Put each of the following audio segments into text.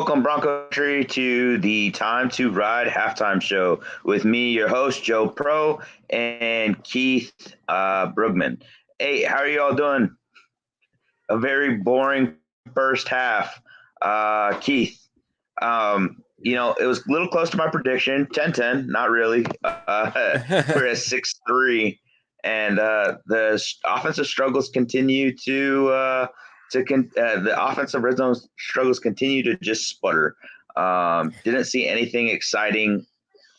welcome Bronco Country to the Time to Ride halftime show with me, your host Joe Pro, and Keith Brugman. Hey, how are you all doing? A very boring first half. Keith, it was a little close to my prediction, 10-10, not really. We're at 6-3, and the offensive struggles continue the offensive rhythm struggles continue to just sputter. Didn't see anything exciting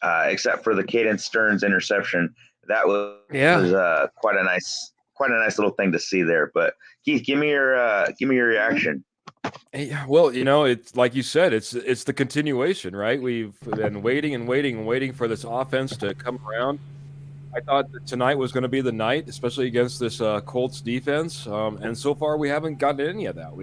except for the Caden Stearns interception. That was quite a nice little thing to see there. But Keith, give me your reaction. Hey, well, it's like you said, it's the continuation, right? We've been waiting and waiting and waiting for this offense to come around. I thought that tonight was going to be the night, especially against this Colts defense, and so far we haven't gotten any of that.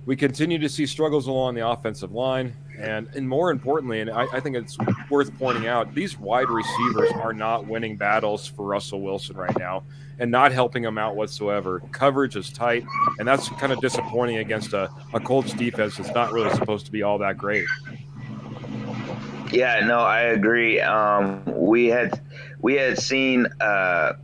We continue to see struggles along the offensive line, and more importantly, and I think it's worth pointing out, these wide receivers are not winning battles for Russell Wilson right now and not helping him out whatsoever. Coverage is tight, and that's kind of disappointing against a Colts defense that's not really supposed to be all that great. Yeah, no, I agree. We had seen that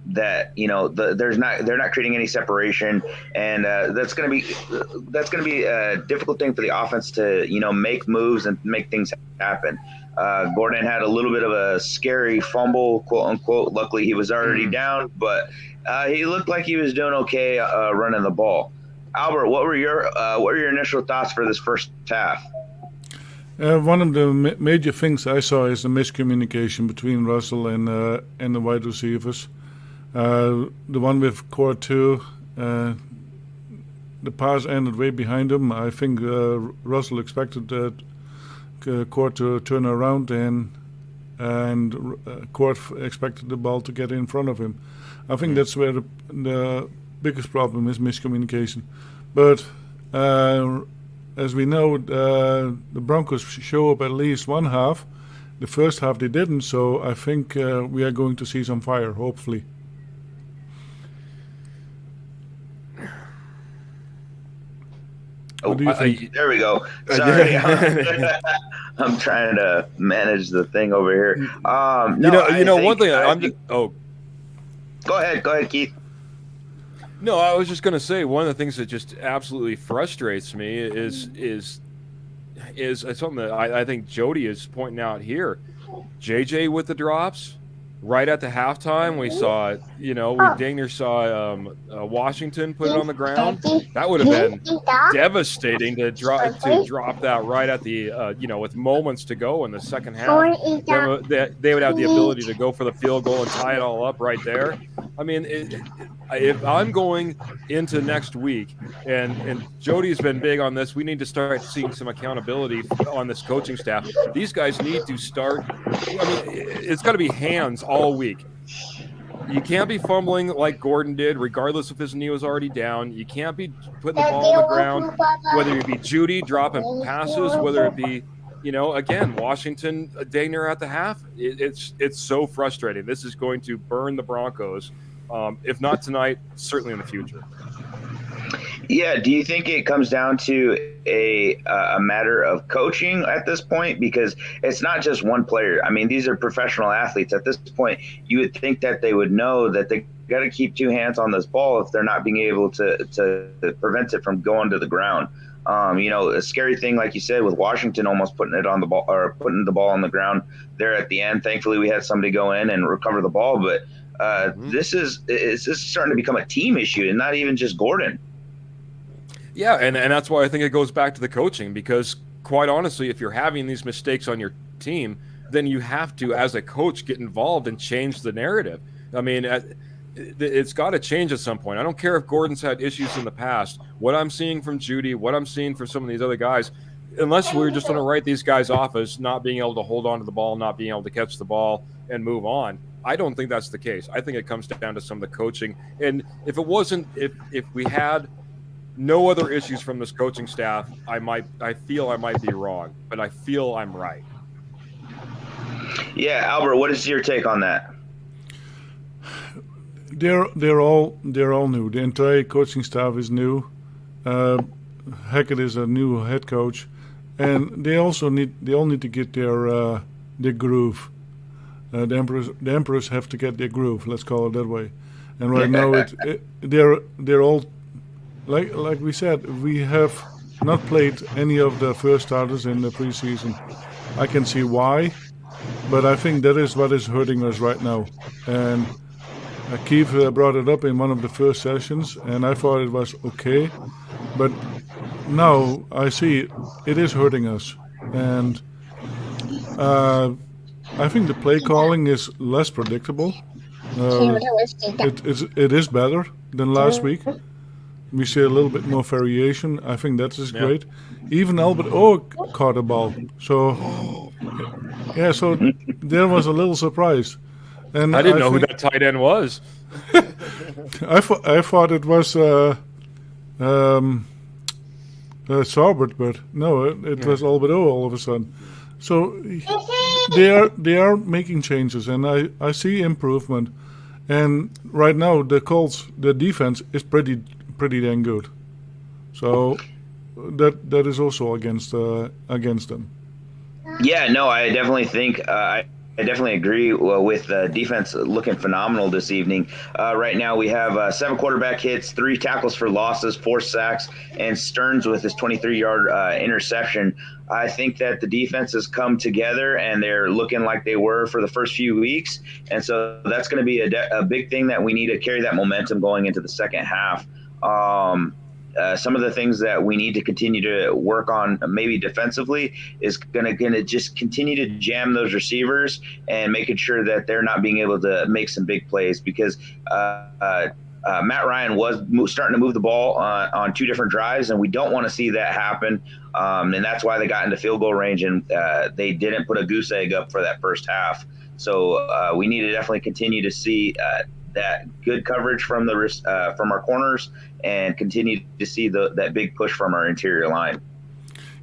they're not creating any separation, and that's going to be a difficult thing for the offense to make moves and make things happen. Gordon had a little bit of a scary fumble, quote unquote. Luckily, he was already down, but he looked like he was doing okay running the ball. Albert, what were your initial thoughts for this first half? One of the major things I saw is the miscommunication between Russell and the wide receivers. The one with core 2, the pass ended way behind him. I think Russell expected core to turn around and Court expected the ball to get in front of him. I think that's where the biggest problem is, miscommunication. But as we know, the Broncos show up at least one half. The first half they didn't, so I think we are going to see some fire, hopefully. What do you think? There we go. Sorry, I'm trying to manage the thing over here. One thing. Go ahead, Keith. No, I was just going to say one of the things that just absolutely frustrates me is something that I think Jody is pointing out here. JJ with the drops. Right at the halftime, we saw, we dang near saw Washington put it on the ground. That would have been devastating to drop that right at the, with moments to go in the second half. They would have the ability to go for the field goal and tie it all up right there. I mean, if I'm going into next week, and Jody's been big on this, we need to start seeing some accountability on this coaching staff. These guys need to start. I mean, it's got to be hands all week. You can't be fumbling like Gordon did, regardless if his knee was already down. You can't be putting the ball on the ground, whether it be Judy dropping passes, whether it be, again, Washington dang near at the half. It's so frustrating. This is going to burn the Broncos. If not tonight, certainly in the future. Yeah, do you think it comes down to a matter of coaching at this point? Because it's not just one player. I mean, these are professional athletes. At this point, you would think that they would know that they got to keep two hands on this ball if they're not being able to prevent it from going to the ground. A scary thing, like you said, with Washington almost putting it on the ball or putting the ball on the ground there at the end. Thankfully, we had somebody go in and recover the ball. But this is starting to become a team issue and not even just Gordon. Yeah, and that's why I think it goes back to the coaching, because quite honestly, if you're having these mistakes on your team, then you have to, as a coach, get involved and change the narrative. I mean, it's got to change at some point. I don't care if Gordon's had issues in the past. What I'm seeing from Judy, what I'm seeing from some of these other guys, unless we're just going to write these guys off as not being able to hold on to the ball, not being able to catch the ball and move on, I don't think that's the case. I think it comes down to some of the coaching. And if it wasn't, if we had no other issues from this coaching staff, I feel I might be wrong, but I feel I'm right. Yeah, Albert, what is your take on that? They're all new. The entire coaching staff is new. Hackett is a new head coach, and they all need to get their groove. The Emperors have to get their groove. Let's call it that way. And right now, they're all like we said. We have not played any of the first starters in the preseason. I can see why, but I think that is what is hurting us right now. And Keith brought it up in one of the first sessions, and I thought it was okay, but now I see it is hurting us. And I think the play calling is less predictable. It is better than last week. We see a little bit more variation. I think that is great. Even Albert O caught a ball. So so there was a little surprise. And I didn't know who that tight end was. I thought it was Saubert, but no, it was Albert O all of a sudden. So they are making changes, and I see improvement. And right now the Colts, the defense is pretty dang good. So that is also against them. Yeah, no, I definitely think I definitely agree with defense looking phenomenal this evening. Right now we have 7 quarterback hits, 3 tackles for losses, 4 sacks, and Stearns with his 23-yard interception. I think that the defense has come together, and they're looking like they were for the first few weeks. And so that's going to be a big thing that we need to carry that momentum going into the second half. Some of the things that we need to continue to work on, maybe defensively, is going to just continue to jam those receivers and making sure that they're not being able to make some big plays, because Matt Ryan was starting to move the ball on 2 different drives, and we don't want to see that happen. And that's why they got into field goal range, and they didn't put a goose egg up for that first half. So we need to definitely continue to see that good coverage from our corners, and continue to see that big push from our interior line.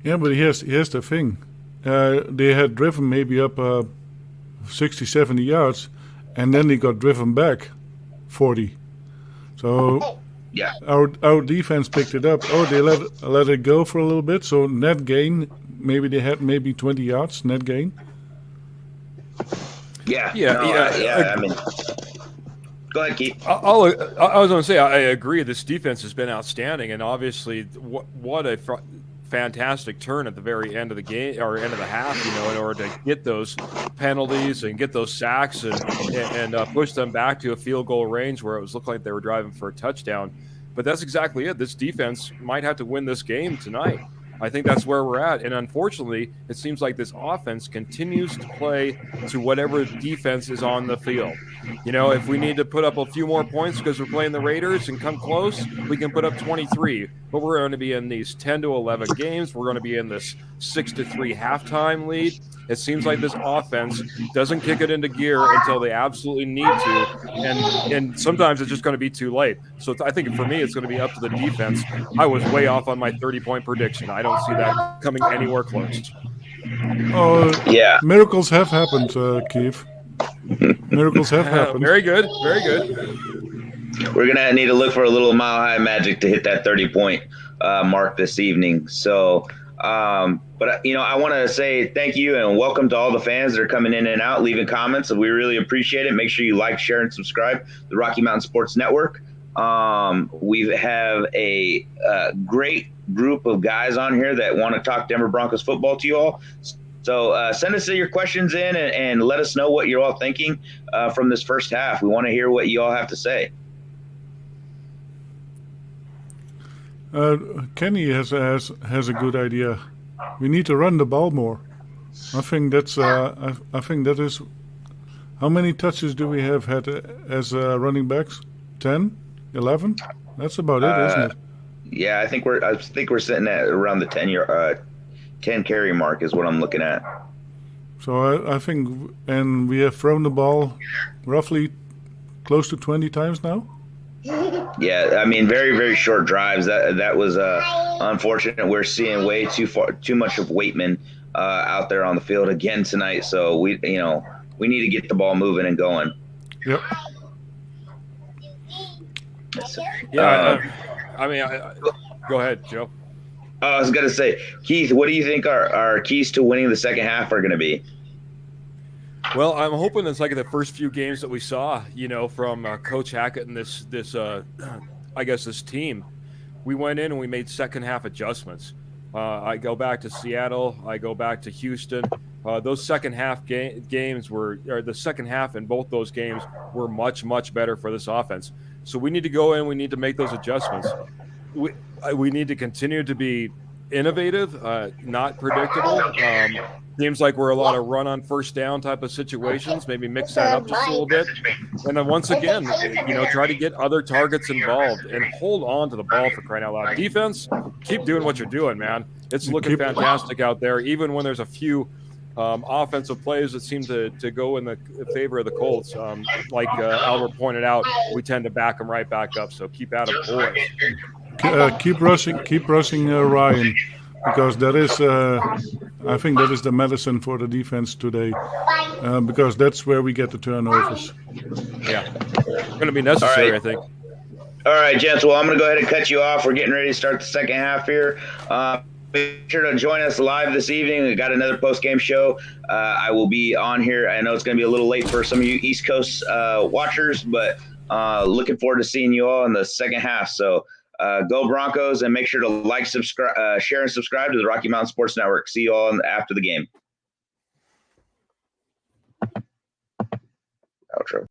Yeah, but here's the thing. They had driven maybe up 60, 70 yards, and then they got driven back 40. So yeah, our defense picked it up. Oh, they let it go for a little bit. So net gain, maybe they had 20 yards net gain. Yeah. I mean, go ahead, Keith. I was going to say, I agree. This defense has been outstanding, and obviously, what a fantastic turn at the very end of the game, or end of the half, in order to get those penalties and get those sacks and push them back to a field goal range where it looked like they were driving for a touchdown. But that's exactly it. This defense might have to win this game tonight. I think that's where we're at. And unfortunately, it seems like this offense continues to play to whatever defense is on the field. If we need to put up a few more points because we're playing the Raiders and come close, we can put up 23. But we're going to be in these 10 to 11 games. We're going to be in this 6-3 halftime lead. It seems like this offense doesn't kick it into gear until they absolutely need to, and sometimes it's just going to be too late. So I think for me, it's going to be up to the defense. I was way off on my 30-point prediction. I don't see that coming anywhere close. Oh, yeah. Miracles have happened, Keith. Miracles have happened. Very good. Very good. We're going to need to look for a little mile-high magic to hit that 30-point mark this evening. So, but I want to say thank you and welcome to all the fans that are coming in and out, leaving comments. So we really appreciate it. Make sure you like, share, and subscribe to the Rocky Mountain Sports Network. We have a great group of guys on here that want to talk Denver Broncos football to you all. So send us your questions in and let us know what you're all thinking from this first half. We want to hear what you all have to say. Kenny has a good idea. We need to run the ball more. I think that's. I think that is. How many touches do we have had as running backs? 10, 11? That's about it, isn't it? Yeah, I think we're sitting at around the 10 carry mark is what I'm looking at. So I think, and we have thrown the ball roughly close to 20 times now. Yeah, I mean, very, very short drives. That was unfortunate. We're seeing way too much of Waitman out there on the field again tonight. So we need to get the ball moving and going. Yep. Yeah. Go ahead, Joe. I was going to say, Keith, what do you think our keys to winning the second half are going to be? Well, I'm hoping it's like the first few games that we saw, from Coach Hackett and this I guess this team. We went in and we made second half adjustments. I go back to Seattle. I go back to Houston. Those second half games or the second half in both those games were much, much better for this offense. So we need to go in. We need to make those adjustments. We need to continue to be innovative, not predictable. Seems like we're a lot of run on first down type of situations. Maybe mix that up just a little bit. And then once again, try to get other targets involved and hold on to the ball for crying out loud. Defense, keep doing what you're doing, man. It's looking fantastic out there, even when there's a few offensive plays that seem to go in the favor of the Colts. Like Albert pointed out, we tend to back them right back up. So keep at them, boys. Keep rushing Ryan, because that is, I think that is the medicine for the defense today, because that's where we get the turnovers. Yeah, going to be necessary, I think. All right, gents. Well, I'm going to go ahead and cut you off. We're getting ready to start the second half here. Make sure to join us live this evening. We got another post-game show. I will be on here. I know it's going to be a little late for some of you East Coast watchers, but looking forward to seeing you all in the second half. So go Broncos, and make sure to like, subscribe, share, and subscribe to the Rocky Mountain Sports Network. See you all after the game. Outro.